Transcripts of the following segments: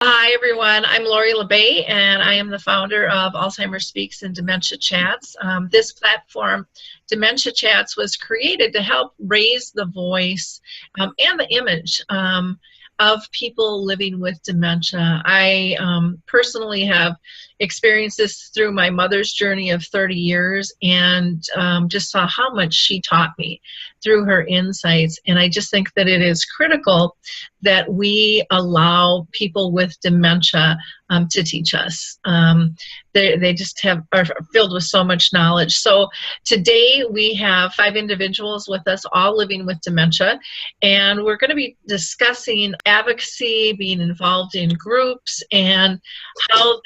Hi, everyone. I'm Lori LeBay, and I am the founder of Alzheimer's Speaks and Dementia Chats. This platform, Dementia Chats, was created to help raise the voice and the image of people living with dementia. I personally have experienced this through my mother's journey of 30 years and just saw how much she taught me through her insights. And I just think that it is critical that we allow people with dementia to teach us. They just are filled with so much knowledge. So today we have 5 individuals with us, all living with dementia, and we're going to be discussing advocacy, being involved in groups, and how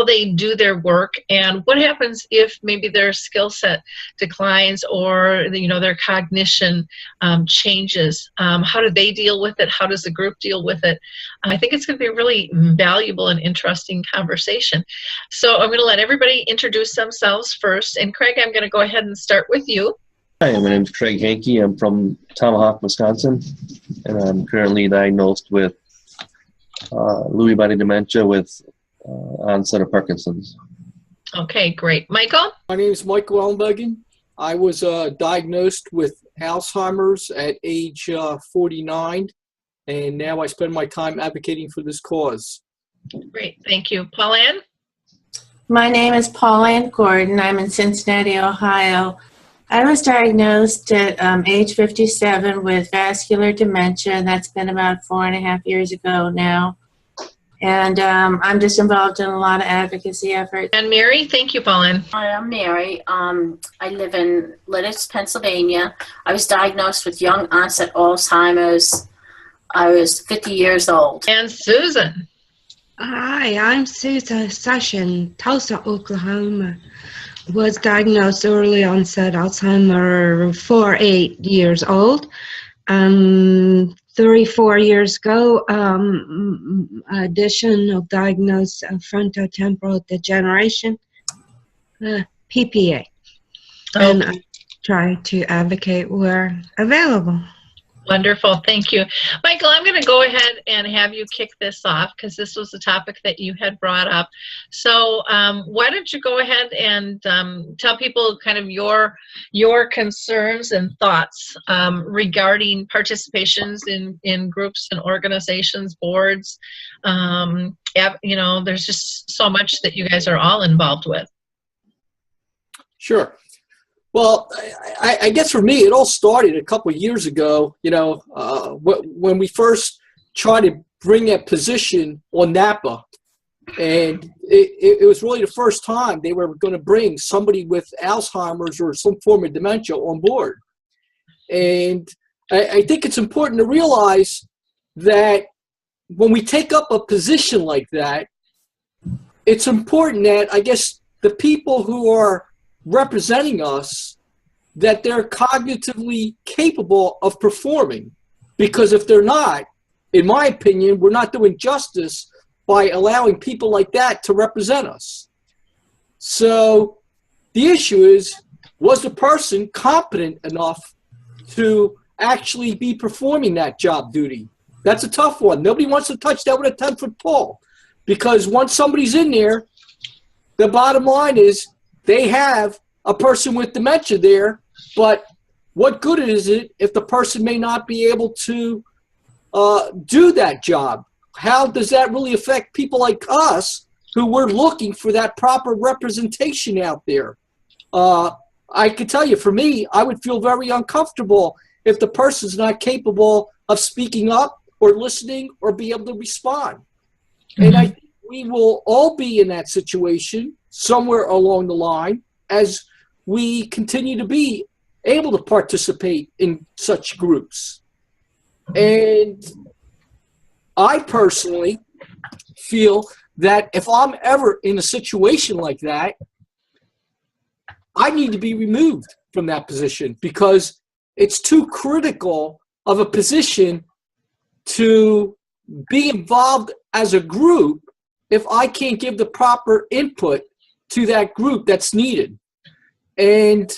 they do their work, and what happens if maybe their skill set declines or their cognition changes. How do they deal with it? How does the group deal with it? I think it's going to be a really valuable and interesting conversation. So I'm going to let everybody introduce themselves first, and Craig, I'm going to go ahead and start with you. Hi, my name is Craig Hanke. I'm from Tomahawk, Wisconsin, and I'm currently diagnosed with Lewy body dementia with onset of Parkinson's. Okay, great. Michael? My name is Michael Ellenbogen. I was diagnosed with Alzheimer's at age 49, and now I spend my time advocating for this cause. Great, thank you. Paulan? My name is Paulan Gordon. I'm in Cincinnati, Ohio. I was diagnosed at age 57 with vascular dementia, and that's been about 4.5 years ago now. And I'm just involved in a lot of advocacy efforts. And Mary? Thank you, Paulan. Hi, I'm Mary. I live in Lititz, Pennsylvania. I was diagnosed with young onset Alzheimer's. I was 50 years old. And Susan? Hi, I'm Suchan, Tulsa, Oklahoma. Was diagnosed early onset Alzheimer's 8 years old. 34 years ago, addition of diagnosed frontotemporal degeneration, PPA. And I try to advocate where available. Wonderful, thank you. Michael, I'm going to go ahead and have you kick this off because this was the topic that you had brought up. So why don't you go ahead and tell people kind of your concerns and thoughts regarding participations in groups and organizations, boards. There's just so much that you guys are all involved with. Sure. Well, I guess for me, it all started a couple of years ago, when we first tried to bring that position on NAPA. And it was really the first time they were going to bring somebody with Alzheimer's or some form of dementia on board. And I think it's important to realize that when we take up a position like that, it's important that, I guess, the people who are representing us, that they're cognitively capable of performing. Because if they're not, in my opinion, we're not doing justice by allowing people like that to represent us. So the issue is, was the person competent enough to actually be performing that job duty? That's a tough one. Nobody wants to touch that with a 10-foot pole, because once somebody's in there, the bottom line is they have a person with dementia there, but what good is it if the person may not be able to do that job? How does that really affect people like us who were looking for that proper representation out there? I can tell you, for me, I would feel very uncomfortable if the person's not capable of speaking up or listening or be able to respond. Mm-hmm. And I think we will all be in that situation somewhere along the line as we continue to be able to participate in such groups. And I personally feel that if I'm ever in a situation like that, I need to be removed from that position, because it's too critical of a position to be involved as a group if I can't give the proper input to that group that's needed. And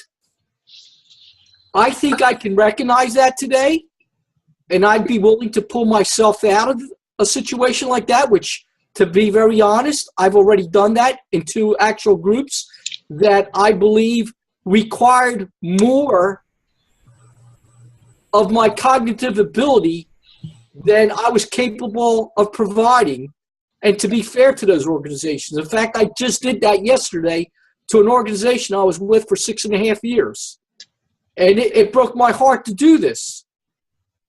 I think I can recognize that today, and I'd be willing to pull myself out a situation like that, which, to be very honest, I've already done that in 2 actual groups that I believe required more of my cognitive ability than I was capable of providing. And to be fair to those organizations, in fact, I just did that yesterday to an organization I was with for 6.5 years. And it broke my heart to do this.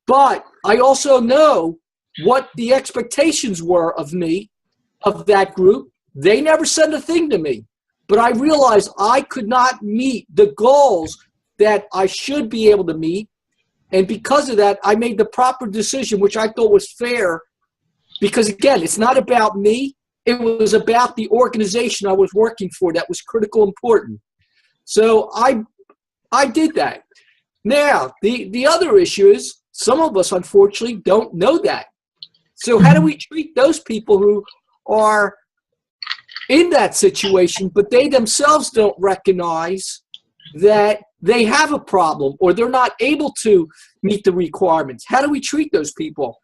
But I also know what the expectations were of me, of that group. They never said a thing to me. But I realized I could not meet the goals that I should be able to meet. And because of that, I made the proper decision, which I thought was fair. Because, again, it's not about me. It was about the organization I was working for that was critical important. So I did that. Now, the other issue is some of us, unfortunately, don't know that. So how do we treat those people who are in that situation, but they themselves don't recognize that they have a problem or they're not able to meet the requirements? How do we treat those people?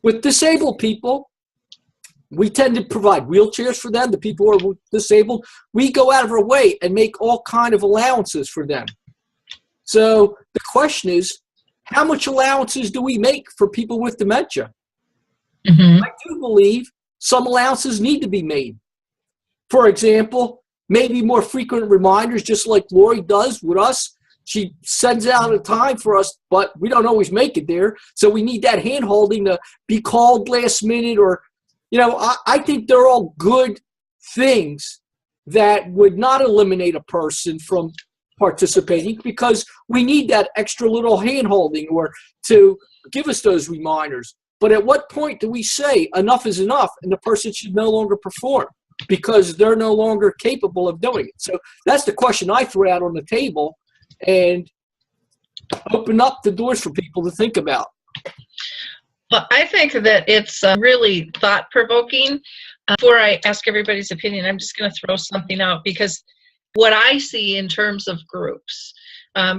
With disabled people, we tend to provide wheelchairs for them. The people who are disabled, we go out of our way and make all kind of allowances for them. So the question is, how much allowances do we make for people with dementia? I do believe some allowances need to be made. For example, maybe more frequent reminders, just like Lori does with us. She sends out a time for us, but we don't always make it there. So we need that hand-holding to be called last minute, or, you know, I think they're all good things that would not eliminate a person from participating, because we need that extra little hand-holding or to give us those reminders. But at what point do we say enough is enough and the person should no longer perform because they're no longer capable of doing it? So that's the question I throw out on the table and open up the doors for people to think about. Well, I think that it's really thought-provoking. Before I ask everybody's opinion, I'm just going to throw something out, because what I see in terms of groups,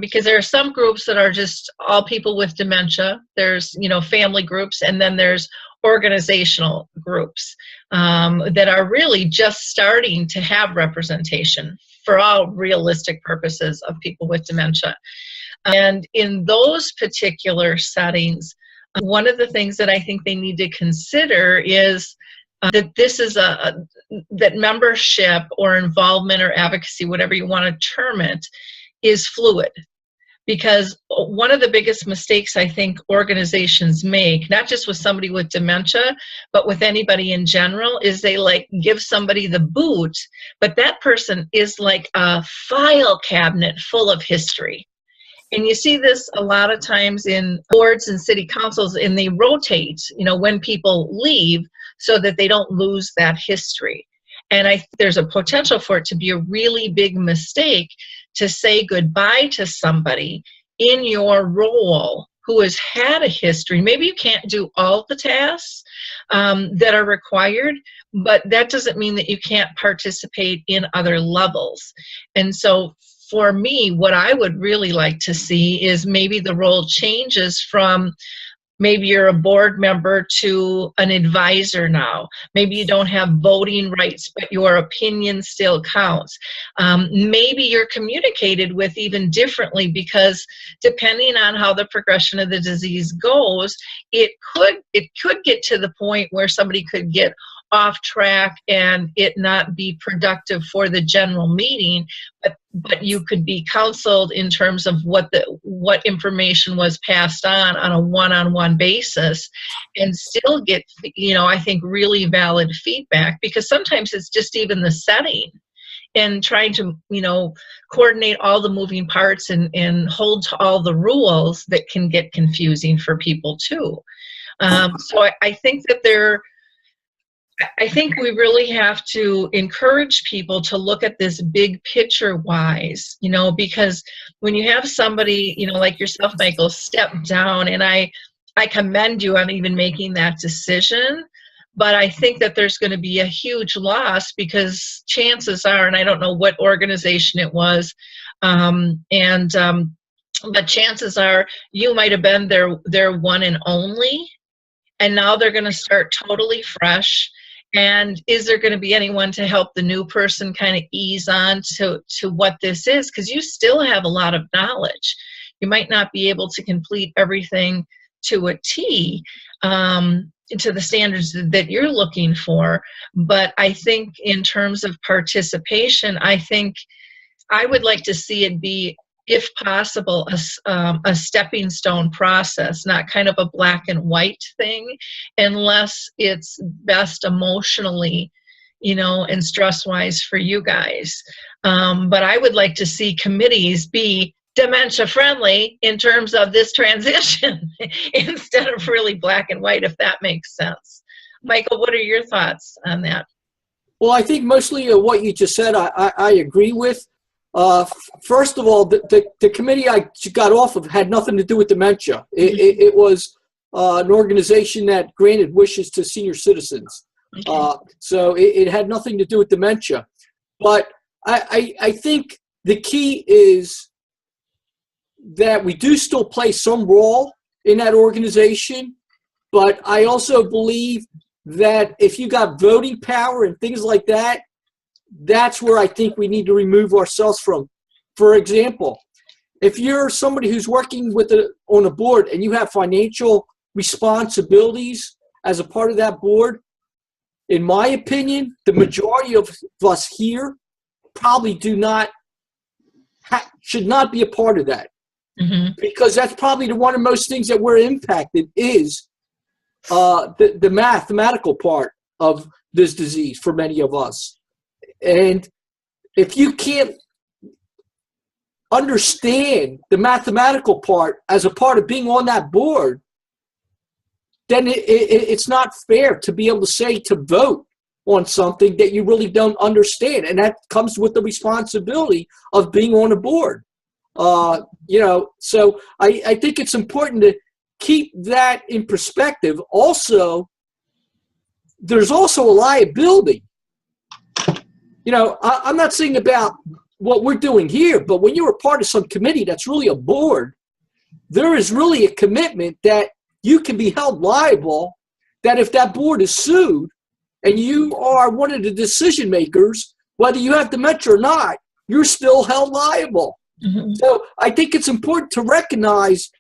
because there are some groups that are just all people with dementia. There's, you know, family groups, and then there's organizational groups that are really just starting to have representation for all realistic purposes of people with dementia. And in those particular settings, one of the things that I think they need to consider is that this is that membership or involvement or advocacy, whatever you want to term it, is fluid. Because one of the biggest mistakes I think organizations make, not just with somebody with dementia, but with anybody in general, is they like give somebody the boot, but that person is like a file cabinet full of history. And you see this a lot of times in boards and city councils, and they rotate, you know, when people leave so that they don't lose that history. And I think there's a potential for it to be a really big mistake to say goodbye to somebody in your role who has had a history. Maybe you can't do all the tasks that are required, but that doesn't mean that you can't participate in other levels. And so for me, what I would really like to see is maybe the role changes from maybe you're a board member to an advisor now. Maybe you don't have voting rights, but your opinion still counts. Maybe you're communicated with even differently, because depending on how the progression of the disease goes, it could get to the point where somebody could get off track and it not be productive for the general meeting, but you could be counseled in terms of what information was passed on a one-on-one basis, and still get, you know, I think really valid feedback, because sometimes it's just even the setting and trying to, you know, coordinate all the moving parts and hold to all the rules that can get confusing for people too. So I think that I think we really have to encourage people to look at this big picture wise, you know, because when you have somebody, you know, like yourself, Michael, step down, and I commend you on even making that decision, but I think that there's going to be a huge loss, because chances are, and I don't know what organization it was, but chances are you might have been their one and only. and now they're going to start totally fresh. And is there going to be anyone to help the new person kind of ease on to what this is? Because you still have a lot of knowledge. You might not be able to complete everything to a T, to the standards that you're looking for. But I think in terms of participation, I think I would like to see it be, if possible, a stepping stone process, not kind of a black and white thing, unless it's best emotionally, and stress-wise for you guys. But I would like to see committees be dementia-friendly in terms of this transition instead of really black and white, if that makes sense. Michael, what are your thoughts on that? Well, I think mostly what you just said, I agree with. First of all, the committee I got off of had nothing to do with dementia. It was an organization that granted wishes to senior citizens. Okay. So it had nothing to do with dementia. But I think the key is that we do still play some role in that organization. But I also believe that if you got voting power and things like that, that's where I think we need to remove ourselves from. For example, if you're somebody who's working on a board and you have financial responsibilities as a part of that board, in my opinion, the majority of us here probably should not be a part of that. Mm-hmm. Because that's probably one of the most things that we're impacted is the mathematical part of this disease for many of us. And if you can't understand the mathematical part as a part of being on that board, then it's not fair to be able to say to vote on something that you really don't understand. And that comes with the responsibility of being on a board. So I think it's important to keep that in perspective. Also, there's also a liability. I'm not saying about what we're doing here, but when you're a part of some committee that's really a board, there is really a commitment that you can be held liable, that if that board is sued and you are one of the decision makers, whether you have dementia or not, you're still held liable. Mm-hmm. So I think it's important to recognize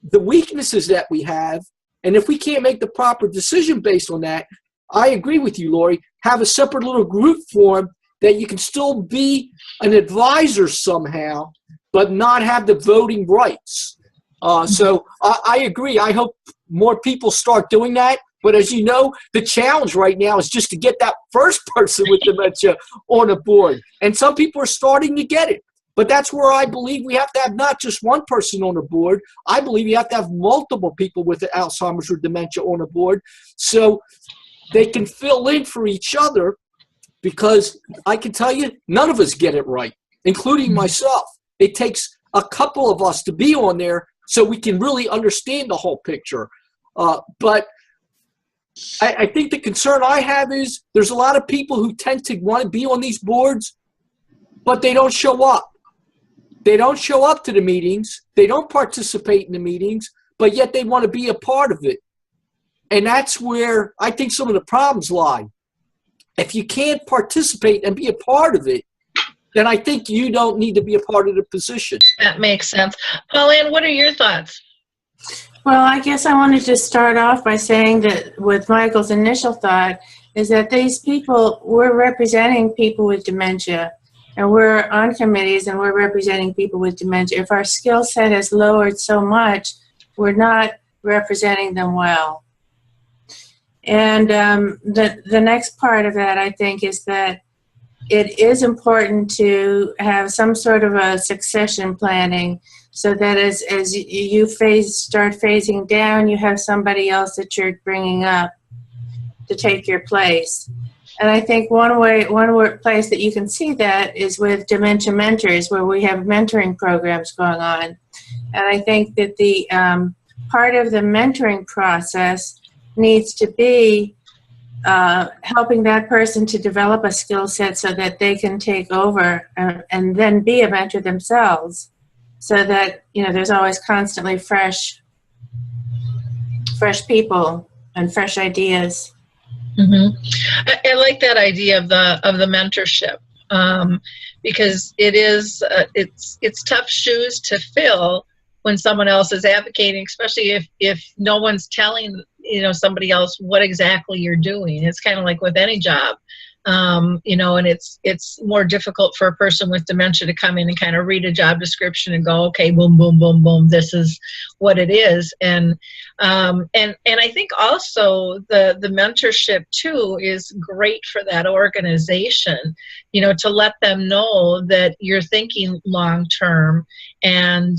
the weaknesses that we have, and if we can't make the proper decision based on that, I agree with you, Lori, have a separate little group form that you can still be an advisor somehow, but not have the voting rights. So I agree. I hope more people start doing that. But as you know, the challenge right now is just to get that first person with dementia on a board. And some people are starting to get it. But that's where I believe we have to have not just one person on a board. I believe you have to have multiple people with Alzheimer's or dementia on a board so they can fill in for each other, because I can tell you, none of us get it right, including myself. It takes a couple of us to be on there so we can really understand the whole picture. But I think the concern I have is there's a lot of people who tend to want to be on these boards, but they don't show up. They don't show up to the meetings. They don't participate in the meetings, but yet they want to be a part of it. And that's where I think some of the problems lie. If you can't participate and be a part of it, then I think you don't need to be a part of the position. That makes sense. Paulan, what are your thoughts? Well, I guess I wanted to start off by saying that with Michael's initial thought is that these people, we're representing people with dementia, and we're on committees and we're representing people with dementia. If our skill set has lowered so much, we're not representing them well. And the next part of that, I think, is that it is important to have some sort of a succession planning so that as you start phasing down, you have somebody else that you're bringing up to take your place. And I think one place that you can see that is with Dementia Mentors, where we have mentoring programs going on. And I think that the part of the mentoring process needs to be helping that person to develop a skill set so that they can take over and then be a mentor themselves, so that there's always constantly fresh people and fresh ideas. I like that idea of the mentorship, because it's tough shoes to fill when someone else is advocating, especially if no one's telling somebody else what exactly you're doing. It's kind of like with any job. And it's more difficult for a person with dementia to come in and kind of read a job description and go, okay, boom, boom, boom, boom, this is what it is. And I think also the mentorship too is great for that organization, to let them know that you're thinking long term and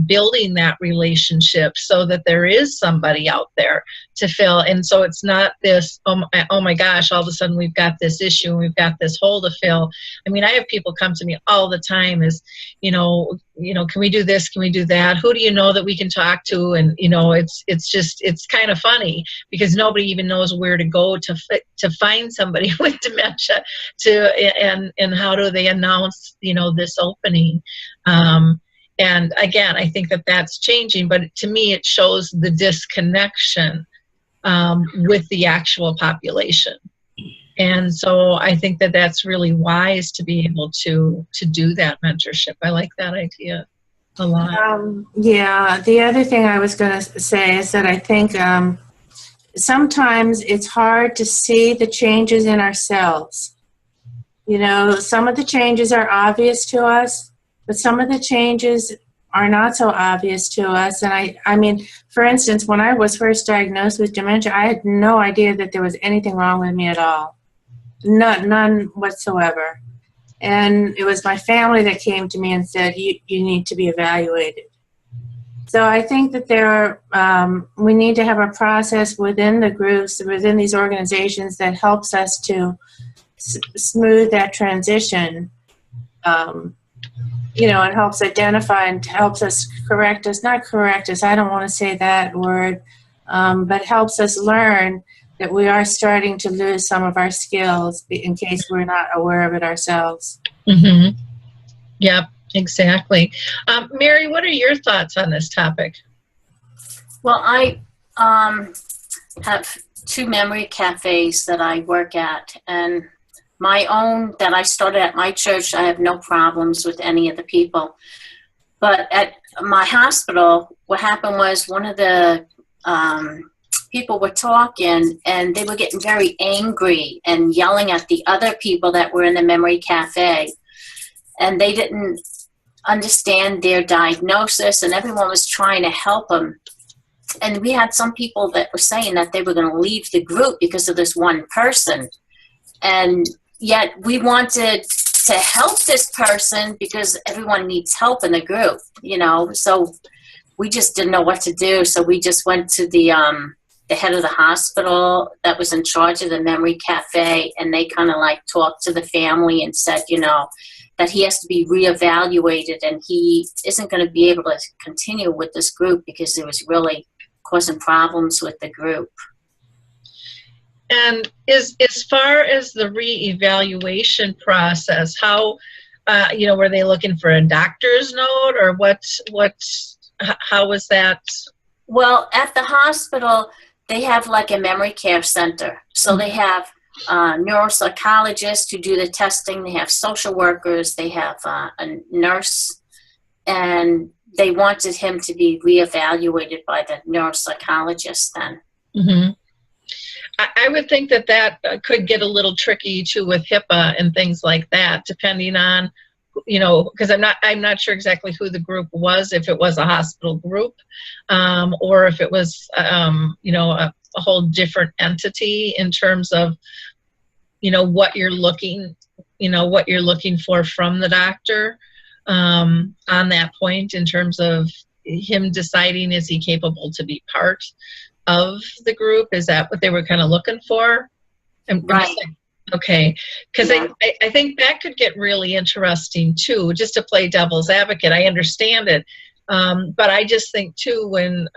building that relationship so that there is somebody out there to fill. And so it's not this, oh my gosh, all of a sudden we've got this issue and we've got this hole to fill. I mean, I have people come to me all the time is, can we do this? Can we do that? Who do you know that we can talk to? And, it's kind of funny because nobody even knows where to go to find somebody with dementia and how do they announce, this opening. And again, I think that that's changing, but to me, it shows the disconnection with the actual population. And so I think that that's really wise to be able to do that mentorship. I like that idea a lot. Yeah, the other thing I was going to say is that I think sometimes it's hard to see the changes in ourselves. Some of the changes are obvious to us, but some of the changes are not so obvious to us. And I mean, for instance, when I was first diagnosed with dementia, I had no idea that there was anything wrong with me at all. None whatsoever. And it was my family that came to me and said, you need to be evaluated. So I think that we need to have a process within the groups, within these organizations that helps us to smooth that transition. It helps identify and helps us not correct us, I don't want to say that word, but helps us learn that we are starting to lose some of our skills in case we're not aware of it ourselves. Mm-hmm. Yep, exactly. Mary, what are your thoughts on this topic? Well, I have 2 memory cafes that I work at, and my own that I started at my church, I have no problems with any of the people. But at my hospital, what happened was one of the people were talking and they were getting very angry and yelling at the other people that were in the memory cafe. And they didn't understand their diagnosis and everyone was trying to help them. And we had some people that were saying that they were going to leave the group because of this one person. And yet we wanted to help this person because everyone needs help in the group, so we just didn't know what to do. So we just went to the head of the hospital that was in charge of the memory cafe, and they kind of like talked to the family and said, that he has to be reevaluated and he isn't going to be able to continue with this group because it was really causing problems with the group. And as far as the reevaluation process, how, were they looking for a doctor's note or how was that? Well, at the hospital, they have like a memory care center. So they have neuropsychologists who do the testing. They have social workers. They have a nurse. And they wanted him to be reevaluated by the neuropsychologist then. Mm-hmm. I would think that could get a little tricky too with HIPAA and things like that, depending on, because I'm not sure exactly who the group was, if it was a hospital group, or if it was, a whole different entity in terms of, what you're looking for from the doctor on that point in terms of him deciding, is he capable to be part of the group? Is that what they were kind of looking for? Right. Okay, because I think that could get really interesting too, just to play devil's advocate. I understand it, but I just think too when,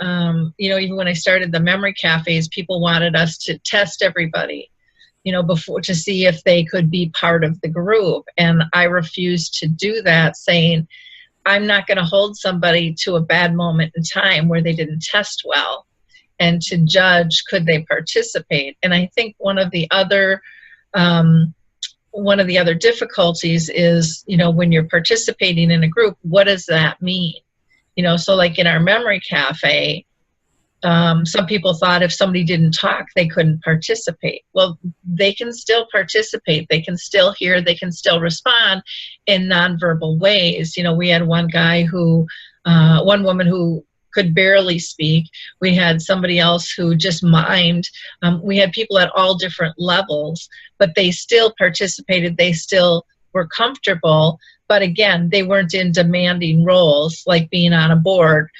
even when I started the memory cafes, people wanted us to test everybody, before to see if they could be part of the group. And I refused to do that, saying, I'm not going to hold somebody to a bad moment in time where they didn't test well. and to judge could they participate. And I think one of the other difficulties is, you know, when you're participating in a group, what does that mean? You know, so like in our memory cafe, some people thought if somebody didn't talk, they couldn't participate. Well, they can still participate. They can still hear. They can still respond in nonverbal ways. You know, we had one woman who could barely speak. We had somebody else who just mimed. We had people at all different levels, but they still participated. They still were comfortable. But again, they weren't in demanding roles like being on a board,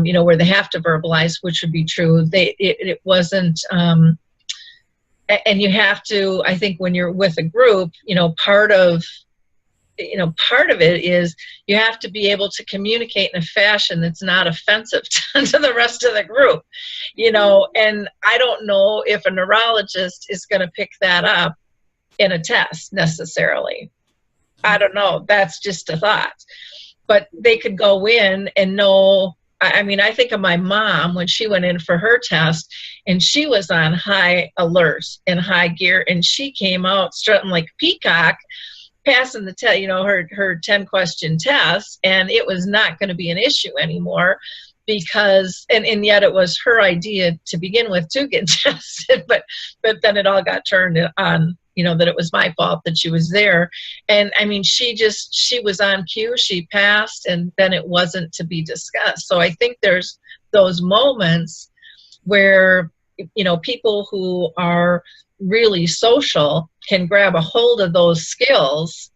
you know, where they have to verbalize, which would be true. It wasn't, and you have to, I think when you're with a group, you know, part of it is you have to be able to communicate in a fashion that's not offensive to the rest of the group, you know, and I don't know if a neurologist is going to pick that up in a test necessarily. I don't know. That's just a thought. But they could go in and know. I mean, I think of my mom when she went in for her test, and she was on high alert and high gear, and she came out strutting like a peacock, passing the test, you know, her 10-question test, and it was not going to be an issue anymore because, and yet it was her idea to begin with to get tested, but then it all got turned on, you know, that it was my fault that she was there. And I mean, she was on cue, she passed, and then it wasn't to be discussed. So I think there's those moments where, you know, people who are really social can grab a hold of those skills,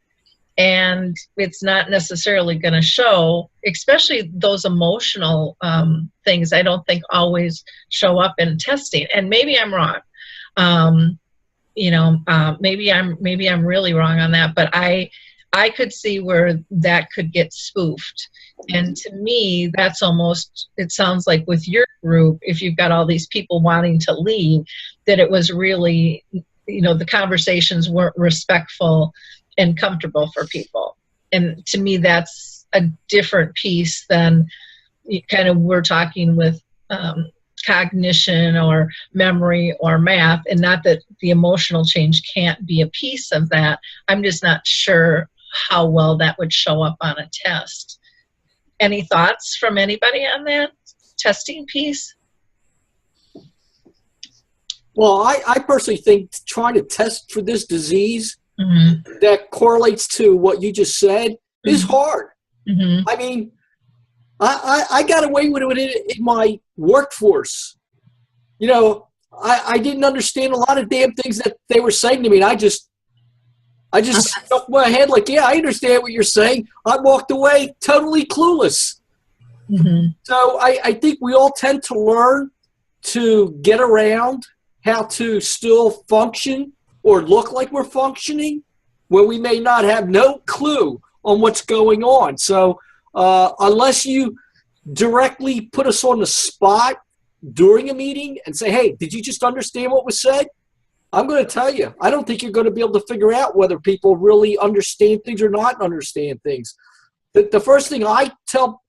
and it's not necessarily going to show, especially those emotional things I don't think always show up in testing. And maybe I'm wrong. You know, maybe I'm really wrong on that, but I could see where that could get spoofed. And to me, that's almost, it sounds like with your group, if you've got all these people wanting to leave, that it was really, you know, the conversations weren't respectful and comfortable for people. And to me, that's a different piece than kind of we're talking with cognition or memory or math, and not that the emotional change can't be a piece of that. I'm just not sure how well that would show up on a test. Any thoughts from anybody on that testing piece? Well, I personally think trying to test for this disease that correlates to what you just said is hard. I mean, I got away with it in my workforce. You know, I didn't understand a lot of damn things that they were saying to me. And I just stuck my head like, yeah, I understand what you're saying. I walked away totally clueless. So I think we all tend to learn to get around how to still function or look like we're functioning when we may not have no clue on what's going on. So unless you directly put us on the spot during a meeting and say, hey, did you just understand what was said? I'm going to tell you, I don't think you're going to be able to figure out whether people really understand things or not understand things. The first thing I tell,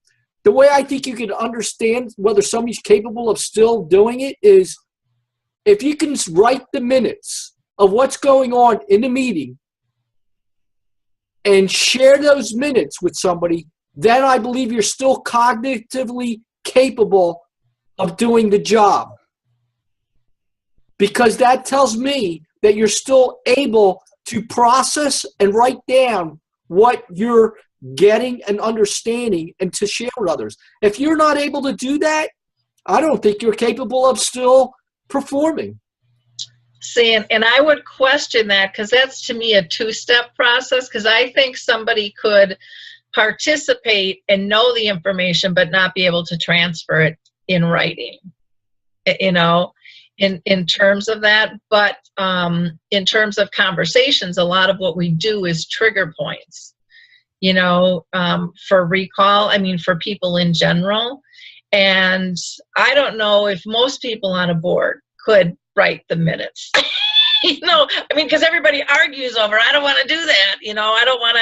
the way I think you can understand whether somebody's capable of still doing it is if you can write the minutes of what's going on in the meeting and share those minutes with somebody, then I believe you're still cognitively capable of doing the job. Because that tells me that you're still able to process and write down what you're getting and understanding and to share with others. If you're not able to do that, I don't think you're capable of still performing. See, and I would question that, because that's to me a two-step process, because I think somebody could participate and know the information but not be able to transfer it in writing, you know, in terms of that. But in terms of conversations, a lot of what we do is trigger points, you know, for recall, I mean, for people in general. And I don't know if most people on a board could write the minutes. You know, I mean, because everybody argues over, I don't want to do that, you know, I don't want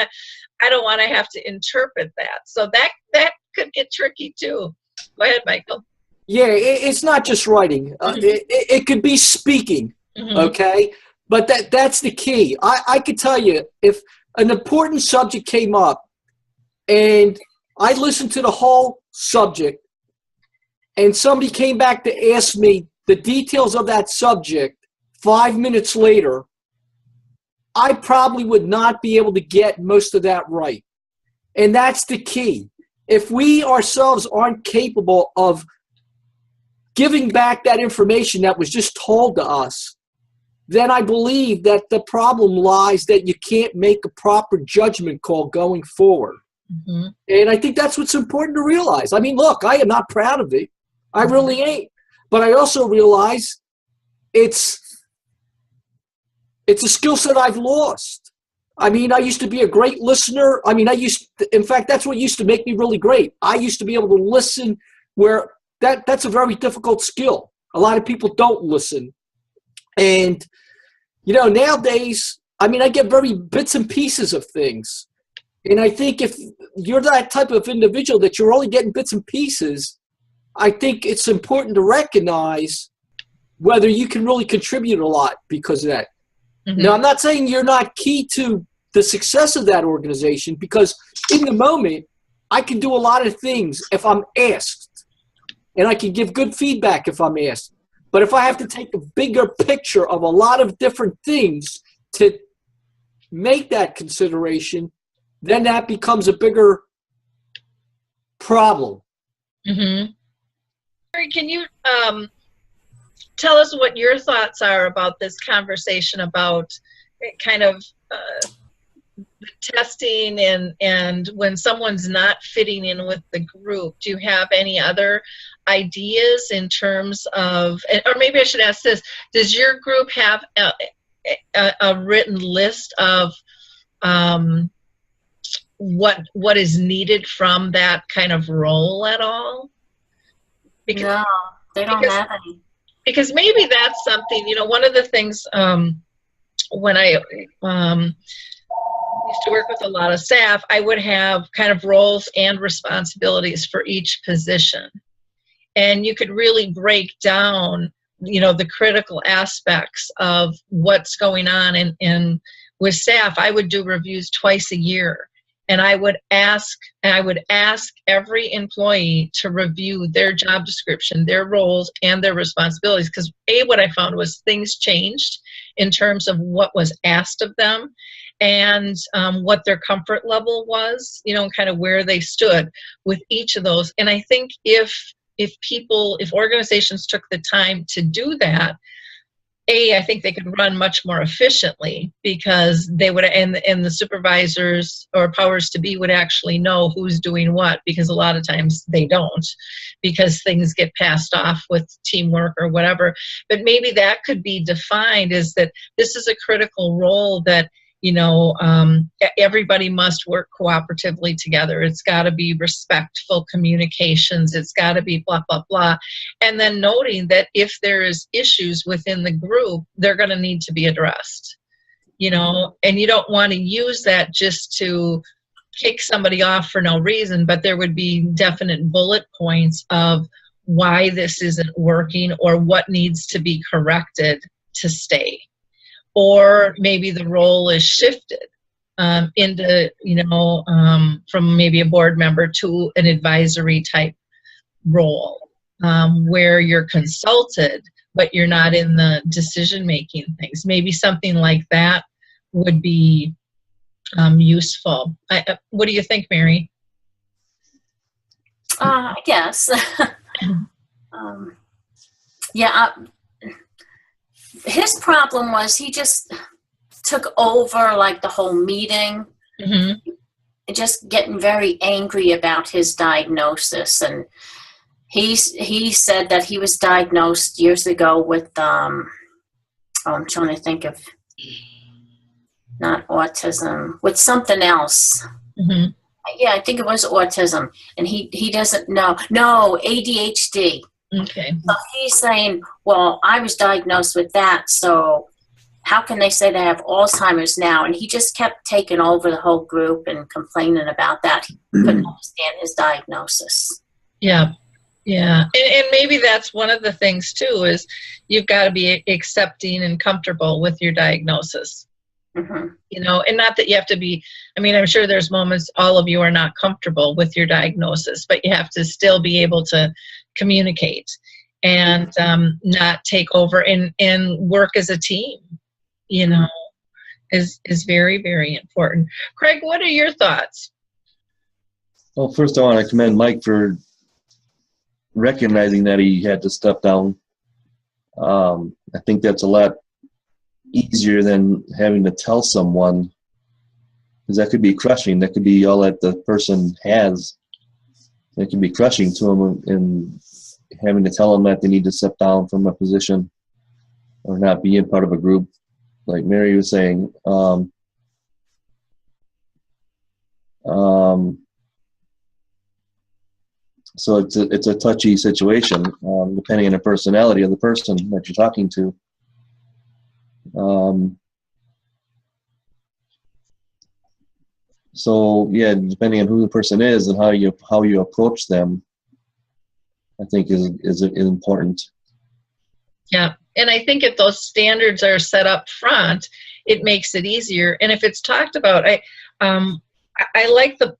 to have to interpret that. So that could get tricky too. Go ahead, Michael. Yeah, it's not just writing. It could be speaking, okay? But that's the key. I could tell you, if an important subject came up and I listened to the whole subject and somebody came back to ask me the details of that subject 5 minutes later, I probably would not be able to get most of that right. And that's the key. If we ourselves aren't capable of giving back that information that was just told to us, then I believe that the problem lies that you can't make a proper judgment call going forward. And I think that's what's important to realize. I mean, look, I am not proud of it. I really ain't. But I also realize it's a skill set I've lost. I mean, I used to be a great listener. I mean, in fact, that's what used to make me really great. I used to be able to listen where that's a very difficult skill. A lot of people don't listen. And, you know, nowadays, I mean, I get very bits and pieces of things. And I think if you're that type of individual that you're only getting bits and pieces, I think it's important to recognize whether you can really contribute a lot because of that. Now, I'm not saying you're not key to the success of that organization, because in the moment, I can do a lot of things if I'm asked. And I can give good feedback if I'm asked. But if I have to take a bigger picture of a lot of different things to make that consideration, then that becomes a bigger problem. Can you tell us what your thoughts are about this conversation about kind of testing and when someone's not fitting in with the group? Do you have any other ideas in terms of, or maybe I should ask this, does your group have a written list of what is needed from that kind of role at all? Because, no, they don't have any. Because maybe that's something, you know, one of the things when I used to work with a lot of staff, I would have kind of roles and responsibilities for each position. And you could really break down, you know, the critical aspects of what's going on. And with staff, I would do reviews twice a year. And I would ask every employee to review their job description, their roles, and their responsibilities. Because what I found was things changed in terms of what was asked of them and what their comfort level was, you know, kind of where they stood with each of those. And I think if organizations took the time to do that, I think they could run much more efficiently, because they would, and the supervisors or powers to be would actually know who's doing what, because a lot of times they don't, because things get passed off with teamwork or whatever. But maybe that could be defined as that this is a critical role that, you know, everybody must work cooperatively together. It's got to be respectful communications. It's got to be blah, blah, blah. And then noting that if there is issues within the group, they're going to need to be addressed, you know, and you don't want to use that just to kick somebody off for no reason, but there would be definite bullet points of why this isn't working or what needs to be corrected to stay. Or maybe the role is shifted into, you know, from maybe a board member to an advisory type role where you're consulted, but you're not in the decision-making things. Maybe something like that would be useful. What do you think, Mary? I guess. Yeah. His problem was he just took over like the whole meeting, and just getting very angry about his diagnosis. And he said that he was diagnosed years ago with I'm trying to think of, not autism, with something else. Yeah, I think it was autism, and he doesn't know. No, ADHD. Okay. So he's saying, well, I was diagnosed with that, so how can they say they have Alzheimer's now? And he just kept taking over the whole group and complaining about that. He couldn't understand his diagnosis. Yeah. Yeah, and maybe that's one of the things too, is you've got to be accepting and comfortable with your diagnosis. Mm-hmm. You know, and not that you have to be, I mean, I'm sure there's moments all of you are not comfortable with your diagnosis, but you have to still be able to communicate and not take over and work as a team, you know, is very, very important. Craig, what are your thoughts? Well, first I want to commend Mike for recognizing that he had to step down. I think that's a lot easier than having to tell someone, because that could be crushing. That could be all that the person has. It can be crushing to them, and having to tell them that they need to step down from a position or not be in part of a group, like Mary was saying. So it's a touchy situation, depending on the personality of the person that you're talking to. So yeah, depending on who the person is and how you approach them, I think is important. Yeah. And I think if those standards are set up front, it makes it easier. And if it's talked about, I like the,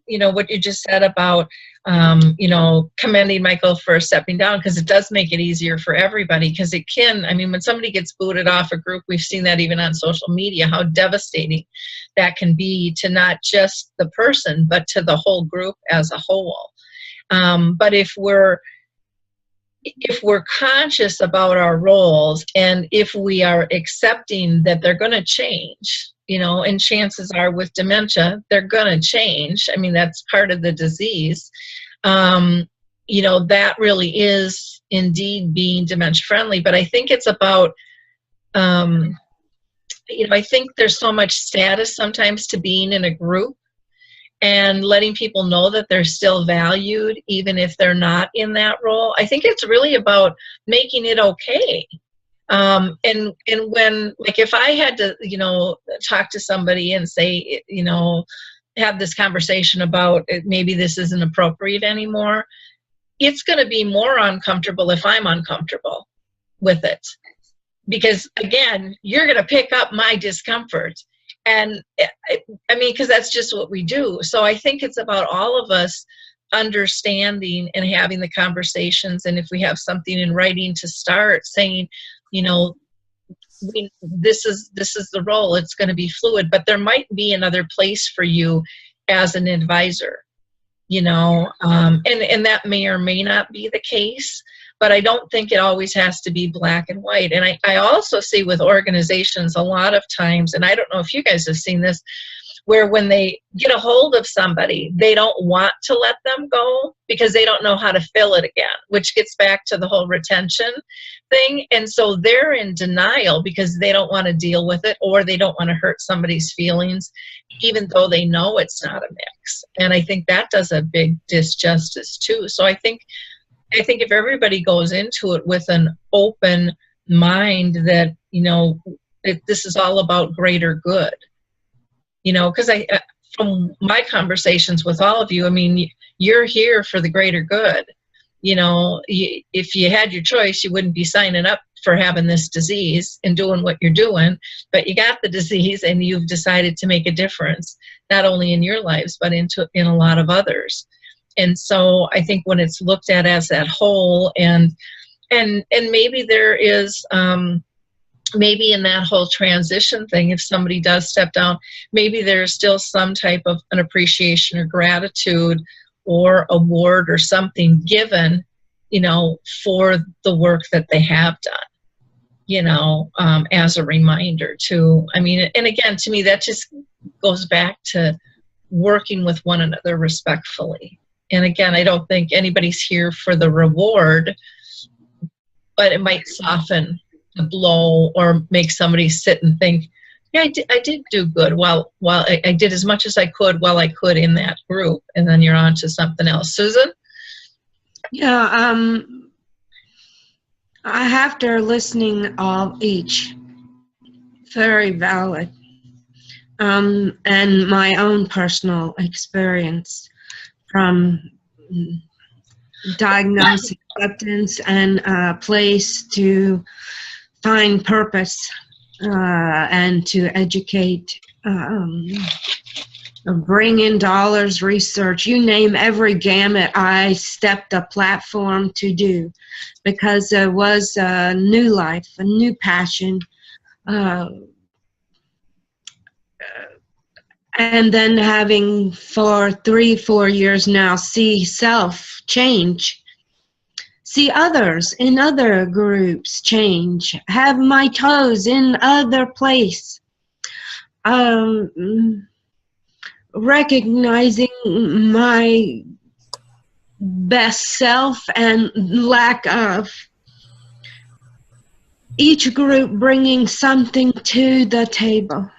you know, what you just said about, you know, commending Michael for stepping down, because it does make it easier for everybody. Because it can, I mean, when somebody gets booted off a group, we've seen that even on social media, how devastating that can be to not just the person, but to the whole group as a whole. But if we're conscious about our roles, and if we are accepting that they're going to change, you know, and chances are with dementia, they're going to change. I mean, that's part of the disease. You know, that really is indeed being dementia friendly. But I think it's about, you know, I think there's so much status sometimes to being in a group, and letting people know that they're still valued even if they're not in that role. I think it's really about making it okay. And when, like, if I had to, you know, talk to somebody and say, you know, have this conversation about maybe this isn't appropriate anymore, it's going to be more uncomfortable if I'm uncomfortable with it. Because again, you're going to pick up my discomfort. And I mean, because that's just what we do. So I think it's about all of us understanding and having the conversations. And if we have something in writing to start saying, you know, this is the role, it's going to be fluid, but there might be another place for you as an advisor, you know, and that may or may not be the case. But I don't think it always has to be black and white. And I also see with organizations a lot of times, and I don't know if you guys have seen this, where when they get a hold of somebody, they don't want to let them go because they don't know how to fill it again, which gets back to the whole retention thing. And so they're in denial because they don't want to deal with it, or they don't want to hurt somebody's feelings, even though they know it's not a mix. And I think that does a big disjustice too. So I think if everybody goes into it with an open mind that, you know, this is all about greater good, you know, because from my conversations with all of you, I mean, you're here for the greater good. You know, if you had your choice, you wouldn't be signing up for having this disease and doing what you're doing, but you got the disease and you've decided to make a difference, not only in your lives, but in a lot of others. And so I think when it's looked at as that whole, and maybe there is, maybe in that whole transition thing, if somebody does step down, maybe there's still some type of an appreciation or gratitude or award or something given, you know, for the work that they have done, you know, as a reminder too. I mean, and again, to me, that just goes back to working with one another respectfully. And again, I don't think anybody's here for the reward, but it might soften the blow or make somebody sit and think, yeah, I did do good. While I did as much as I could while I could in that group. And then you're on to something else. Susan? Yeah, after listening of each, very valid, and my own personal experience from diagnose acceptance and a place to find purpose and to educate, bring in dollars, research, you name every gamut I stepped a platform to do, because there was a new life, a new passion, and then having for 3-4 years now see self change, see others in other groups change, have my toes in other place, recognizing my best self and lack of, each group bringing something to the table.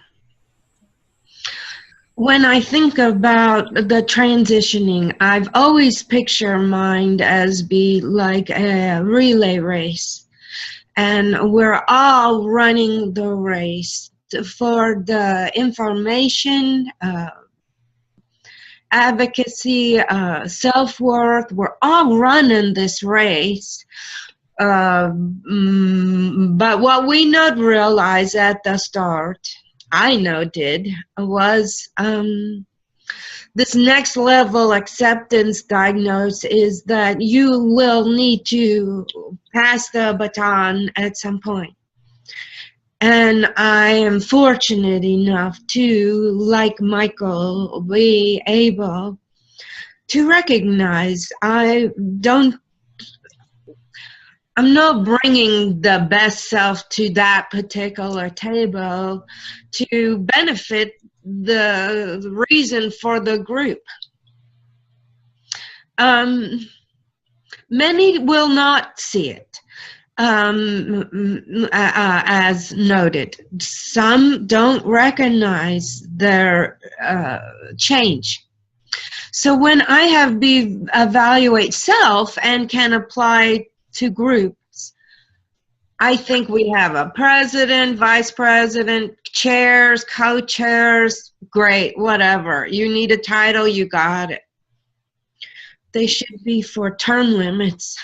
When I think about the transitioning, I've always pictured mine as be like a relay race. And we're all running the race for the information, advocacy, self-worth. We're all running this race. But what we not realize at the start, I know did, was this next level acceptance diagnosis is that you will need to pass the baton at some point. And I am fortunate enough to, like Michael, be able to recognize I'm not bringing the best self to that particular table to benefit the reason for the group. Many will not see it as noted. Some don't recognize their change. So when I have evaluate self and can apply to groups, I think we have a president, vice president, chairs, co-chairs, great, whatever. You need a title, you got it. They should be for term limits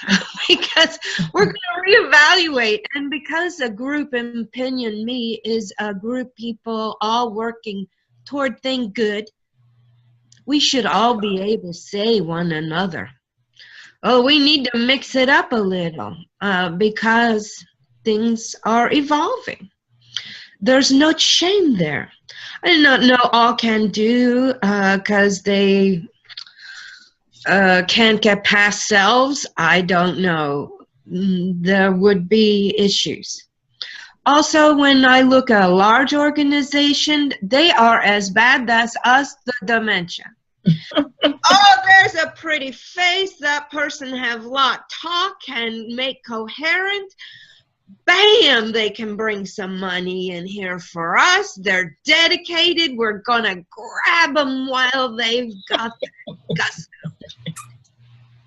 because we're going to reevaluate. And because a group, in opinion me, is a group people all working toward thing good, we should all be able to say one another, oh, we need to mix it up a little because things are evolving. There's no shame there. I do not know all can do because they can't get past selves. I don't know. There would be issues. Also, when I look at a large organization, they are as bad as us, the dementia. Oh, there's a pretty face. That person have lot talk, can make coherent. Bam, they can bring some money in here for us. They're dedicated. We're gonna grab them while they've got the gusto.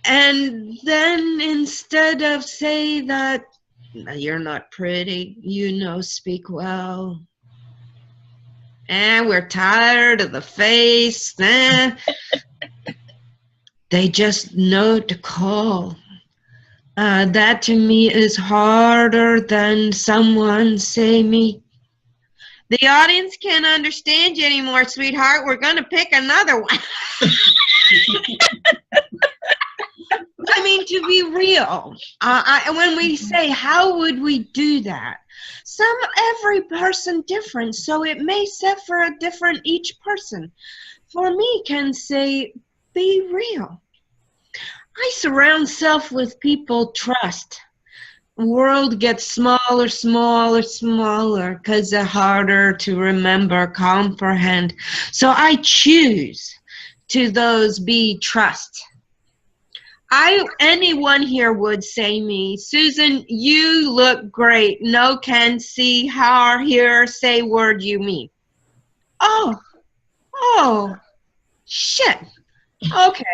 And then instead of say that you're not pretty, you know, speak well, and we're tired of the face, they just know to call. That to me is harder than someone say me, the audience can't understand you anymore, sweetheart. We're going to pick another one. I mean, to be real, when we say, how would we do that? Every person different, so it may set for a different each person. For me, can say, be real. I surround self with people trust. World gets smaller, smaller, smaller because they're harder to remember, comprehend. So I choose to those be trust. Anyone here would say me, Susan, you look great. No can see, how, hear, say word you mean. Oh, shit. Okay.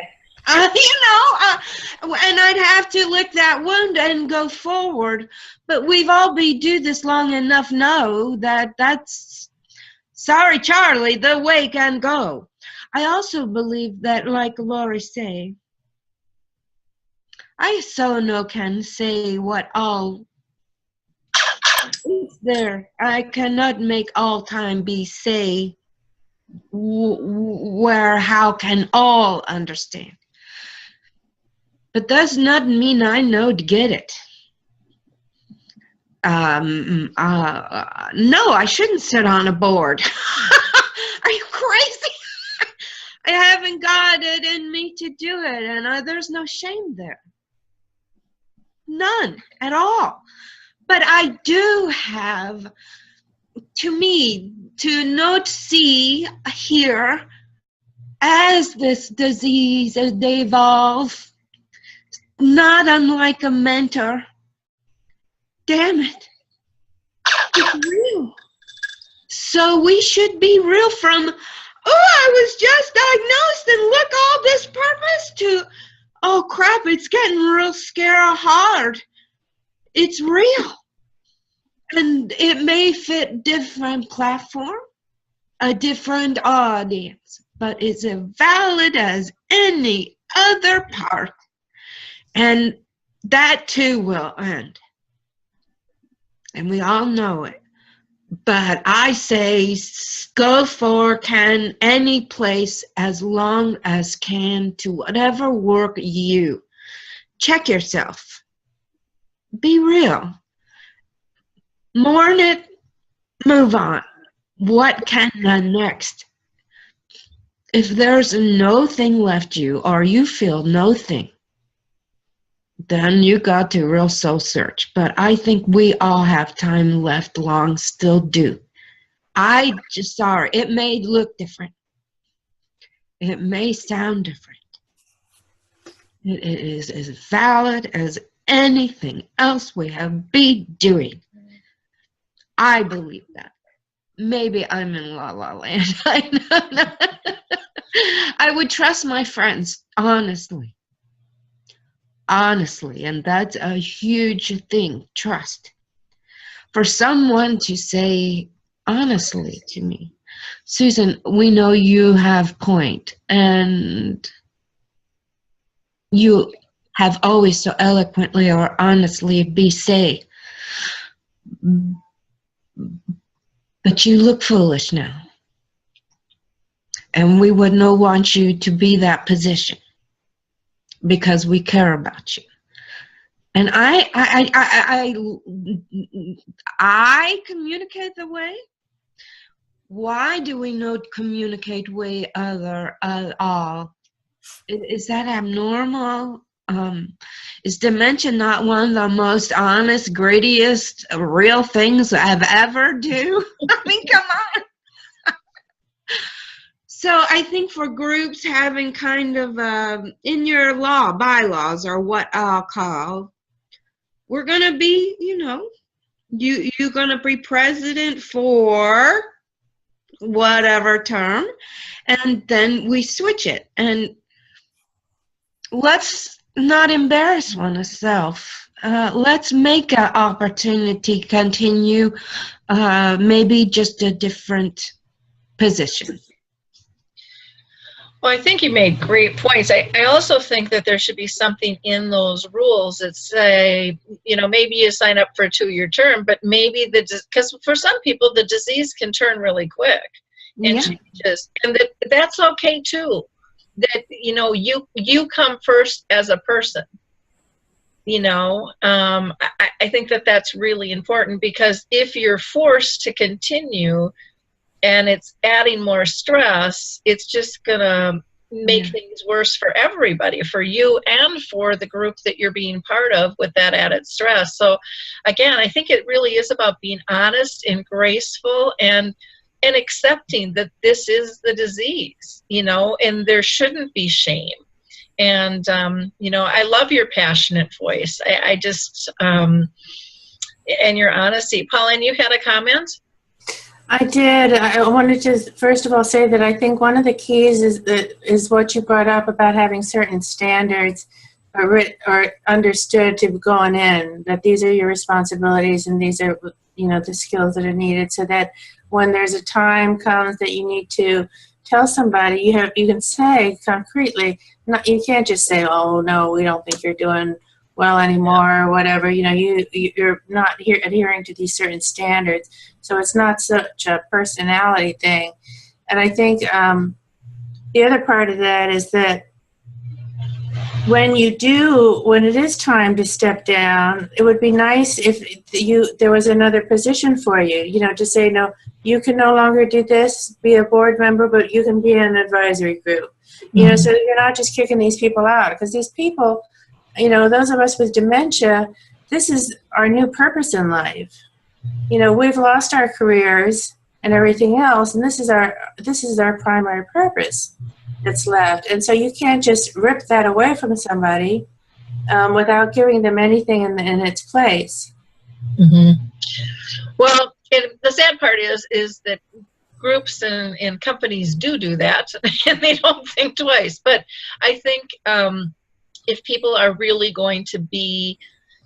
And I'd have to lick that wound and go forward. But we've all do this long enough know that that's, sorry, Charlie, the way can go. I also believe that, like Lori say, I so no can say what all is there. I cannot make all time be say where how can all understand. But does not mean I know to get it. No, I shouldn't sit on a board. Are you crazy? I haven't got it in me to do it, and there's no shame there. None at all. But I do have, to me, to not see, hear, as this disease, as they evolve, not unlike a mentor. Damn it. It's real. So we should be real from, I was just diagnosed and look all this purpose to, oh crap, it's getting real scary hard. It's real. And it may fit different platform, a different audience, but it's as valid as any other part. And that too will end. And we all know it. But I say go for can any place as long as can to whatever work you. Check yourself. Be real. Mourn it, move on. What can the next? If there's no thing left you or you feel no thing, then you got to real soul search. But I think we all have time left long, still do. I just sorry, it may look different. It may sound different. It is as valid as anything else we have been doing. I believe that. Maybe I'm in la la land. I know. I would trust my friends, honestly. Honestly, and that's a huge thing, trust. For someone to say honestly to me, Susan, we know you have point, and you have always so eloquently or honestly say, but you look foolish now. And we would not want you to be that position because we care about you. And I communicate the way. Why do we not communicate way other at all? Is that abnormal? Is dementia not one of the most honest, grittiest, real things I've ever do? I mean, come on. So I think for groups having kind of in your bylaws or what I'll call, we're gonna be, you're gonna be president for whatever term, and then we switch it. And let's not embarrass oneself. Let's make an opportunity continue, maybe just a different position. Well, I think you made great points. I also think that there should be something in those rules that say, maybe you sign up for a 2-year term, but maybe because for some people the disease can turn really quick and changes, and that's okay too. That you come first as a person. I think that that's really important, because if you're forced to continue and it's adding more stress, it's just gonna make things worse for everybody, for you and for the group that you're being part of with that added stress. So again, I think it really is about being honest and graceful and accepting that this is the disease, and there shouldn't be shame. And, I love your passionate voice. I just, and your honesty. Paulan, you had a comment? I did. I wanted to first of all say that I think one of the keys is what you brought up about having certain standards or understood to going in, that these are your responsibilities and these are, the skills that are needed, so that when there's a time comes that you need to tell somebody, you can say concretely, you can't just say, oh no, we don't think you're doing well anymore or whatever. You know, you're not adhering to these certain standards. So it's not such a personality thing. And I think the other part of that is that when it is time to step down, it would be nice if there was another position for you, you know, to say, no, you can no longer do this, be a board member, but you can be in an advisory group. You know, so you're not just kicking these people out, because these people, you know, those of us with dementia, this is our new purpose in life. You know, we've lost our careers and everything else, and this is our primary purpose that's left. And so you can't just rip that away from somebody without giving them anything in its place. Mm-hmm. Well, the sad part is that groups and companies do that, and they don't think twice. But I think if people are really going to be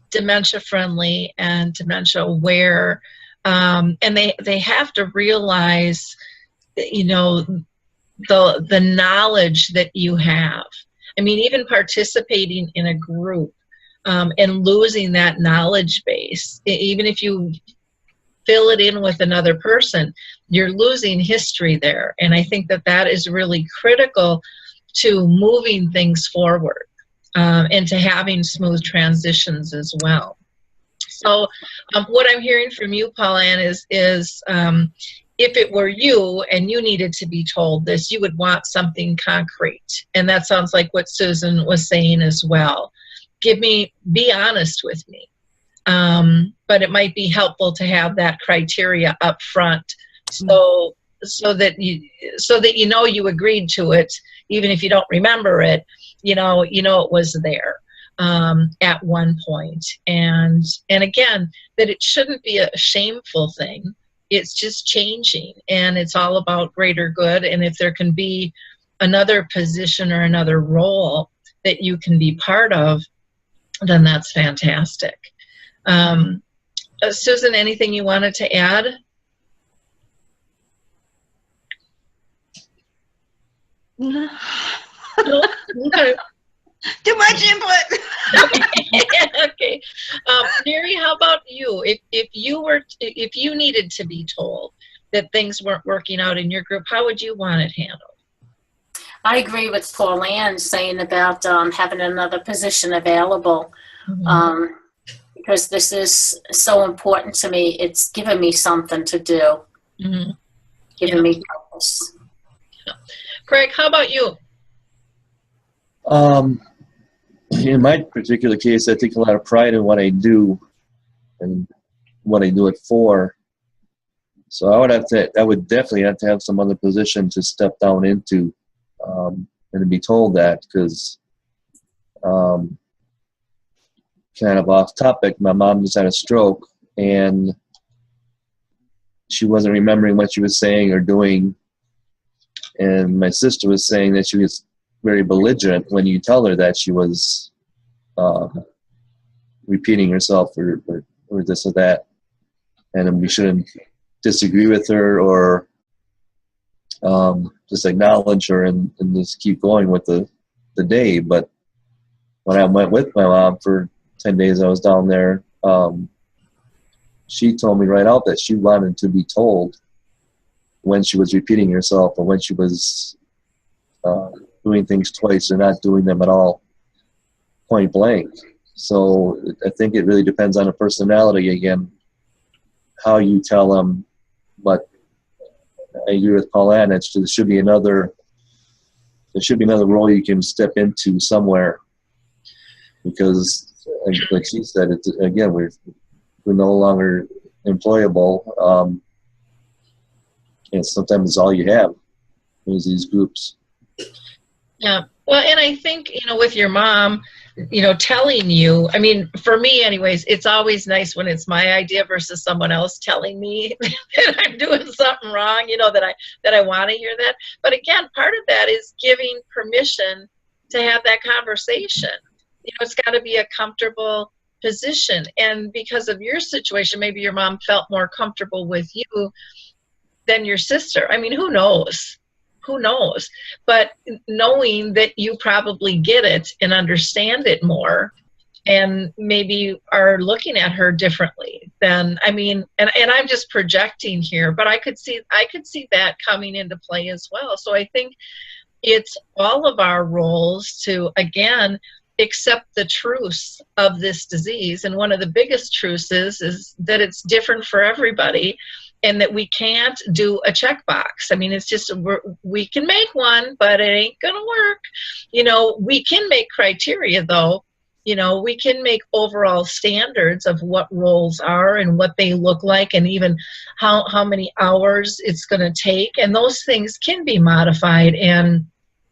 dementia friendly and dementia aware, and they have to realize that, you know, the knowledge that you have. I mean, even participating in a group and losing that knowledge base, even if you fill it in with another person, you're losing history there. And I think that is really critical to moving things forward and to having smooth transitions as well. So what I'm hearing from you, Paulan, is if it were you and you needed to be told this, you would want something concrete. And that sounds like what Susan was saying as well. Be honest with me. But it might be helpful to have that criteria up front, so that you know you agreed to it, even if you don't remember it. You know it was there at one point, and again, that it shouldn't be a shameful thing. It's just changing, and it's all about greater good. And if there can be another position or another role that you can be part of, then that's fantastic. Susan, anything you wanted to add? No. No? Okay. Too much input. Okay. Mary, how about you? If you needed to be told that things weren't working out in your group, how would you want it handled? I agree with Paulan saying about having another position available. Mm-hmm. Because this is so important to me. It's given me something to do, Mm-hmm. giving me purpose. Craig, how about you? In my particular case, I take a lot of pride in what I do and what I do it for. So I would definitely have to have some other position to step down into, and to be told that, because kind of off topic, my mom just had a stroke, and she wasn't remembering what she was saying or doing, and my sister was saying that she was very belligerent when you tell her that she was repeating herself or this or that, and we shouldn't disagree with her or just acknowledge her and just keep going with the day. But when I went with my mom for 10 days I was down there, she told me right out that she wanted to be told when she was repeating herself or when she was doing things twice or not doing them at all, point blank. So I think it really depends on the personality again, how you tell them. But I agree with Paulan, there should be another role you can step into somewhere, because like she said, again, we're no longer employable, and sometimes it's all you have is these groups. Yeah. Well, and I think, with your mom, telling you, I mean, for me anyways, it's always nice when it's my idea versus someone else telling me that I'm doing something wrong, that I want to hear that. But again, part of that is giving permission to have that conversation. It's got to be a comfortable position. And because of your situation, maybe your mom felt more comfortable with you than your sister. I mean, who knows? Who knows? But knowing that you probably get it and understand it more, and maybe are looking at her differently than, I mean, and I'm just projecting here, but I could see that coming into play as well. So I think it's all of our roles to, again, accept the truths of this disease. And one of the biggest truths is that it's different for everybody, and that we can't do a checkbox. I mean, it's just, we can make one, but it ain't gonna work. You know, we can make criteria though. You know, we can make overall standards of what roles are and what they look like, and even how many hours it's gonna take. And those things can be modified, and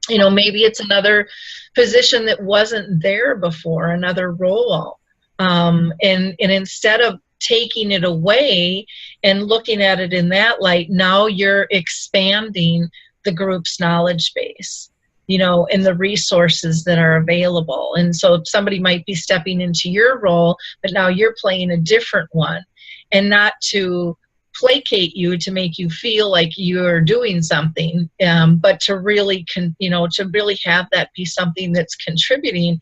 you know, maybe it's another position that wasn't there before, another role. And instead of taking it away and looking at it in that light, now you're expanding the group's knowledge base, you know, and the resources that are available. And so somebody might be stepping into your role, but now you're playing a different one, and not to placate you to make you feel like you're doing something, but to really, to really have that be something that's contributing